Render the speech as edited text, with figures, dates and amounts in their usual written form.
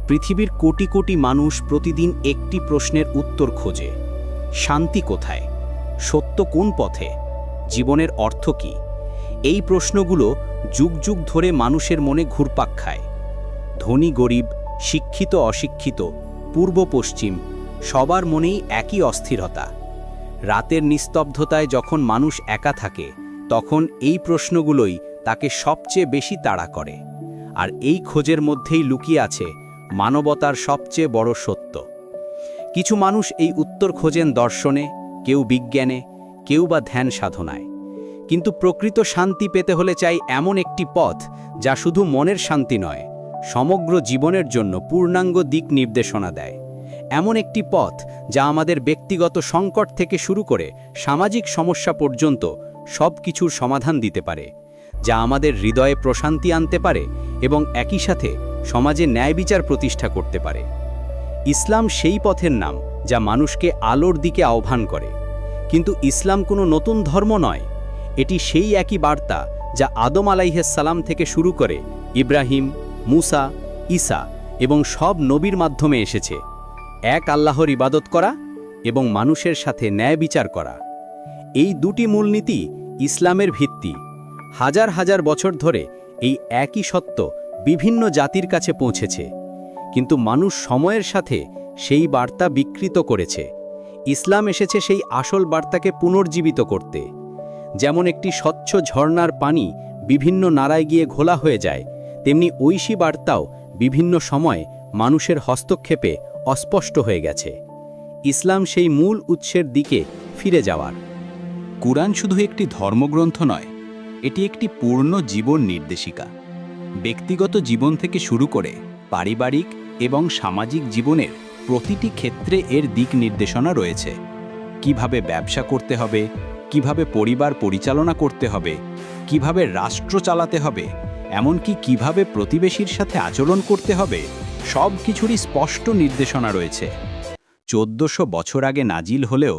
পৃথিবীর কোটি কোটি মানুষ প্রতিদিন একটি প্রশ্নের উত্তর খোঁজে। শান্তি কোথায়? সত্য কোন পথে? জীবনের অর্থ কী? এই প্রশ্নগুলো যুগ যুগ ধরে মানুষের মনে ঘুরপাক খায়। ধনী গরিব, শিক্ষিত অশিক্ষিত, পূর্ব পশ্চিম, সবার মনেই একই অস্থিরতা। রাতের নিস্তব্ধতায় যখন মানুষ একা থাকে, তখন এই প্রশ্নগুলোই তাকে সবচেয়ে বেশি তাড়া করে। আর এই খোঁজের মধ্যেই লুকিয়ে আছে মানবতার সবচেয়ে বড় সত্য। কিছু মানুষ এই উত্তর খোঁজেন দর্শনে, কেউ বিজ্ঞানে, কেউ বা ধ্যান সাধনায়। কিন্তু প্রকৃত শান্তি পেতে হলে চাই এমন একটি পথ যা শুধু মনের শান্তি নয়, সমগ্র জীবনের জন্য পূর্ণাঙ্গ দিক নির্দেশনা দেয়। এমন একটি পথ যা আমাদের ব্যক্তিগত সংকট থেকে শুরু করে সামাজিক সমস্যা পর্যন্ত সব কিছুর সমাধান দিতে পারে, যা আমাদের হৃদয়ে প্রশান্তি আনতে পারে এবং একই সাথে সমাজে ন্যায় বিচার প্রতিষ্ঠা করতে পারে। ইসলাম সেই পথের নাম যা মানুষকে আলোর দিকে আহ্বান করে। কিন্তু ইসলাম কোনো নতুন ধর্ম নয়, এটি সেই একই বার্তা যা আদম আলাইহিস সালাম থেকে শুরু করে ইব্রাহিম, মুসা, ঈসা এবং সব নবীর মাধ্যমে এসেছে। এক আল্লাহর ইবাদত করা এবং মানুষের সাথে ন্যায় বিচার করা। এই দুটি মূলনীতি ইসলামের ভিত্তি। হাজার হাজার বছর ধরে এই একই সত্য বিভিন্ন জাতির কাছে পৌঁছেছে, কিন্তু মানুষ সময়ের সাথে সেই বার্তা বিকৃত করেছে। ইসলাম এসেছে সেই আসল বার্তাকে পুনর্জীবিত করতে। যেমন একটি স্বচ্ছ ঝর্ণার পানি বিভিন্ন নালায় গিয়ে ঘোলা হয়ে যায়, তেমনি ঐশী বার্তাও বিভিন্ন সময় মানুষের হস্তক্ষেপে অস্পষ্ট হয়ে গেছে। ইসলাম সেই মূল উৎসের দিকে ফিরে যাওয়ার। কুরআন শুধু একটি ধর্মগ্রন্থ নয়, এটি একটি পূর্ণ জীবন নির্দেশিকা। ব্যক্তিগত জীবন থেকে শুরু করে পারিবারিক এবং সামাজিক জীবনের প্রতিটি ক্ষেত্রে এর দিক নির্দেশনা রয়েছে। কিভাবে ব্যবসা করতে হবে, কিভাবে পরিবার পরিচালনা করতে হবে, কিভাবে রাষ্ট্র চালাতে হবে, এমনকি কিভাবে প্রতিবেশীর সাথে আচরণ করতে হবে, সব কিছুরই স্পষ্ট নির্দেশনা রয়েছে। 1400 বছর আগে নাজিল হলেও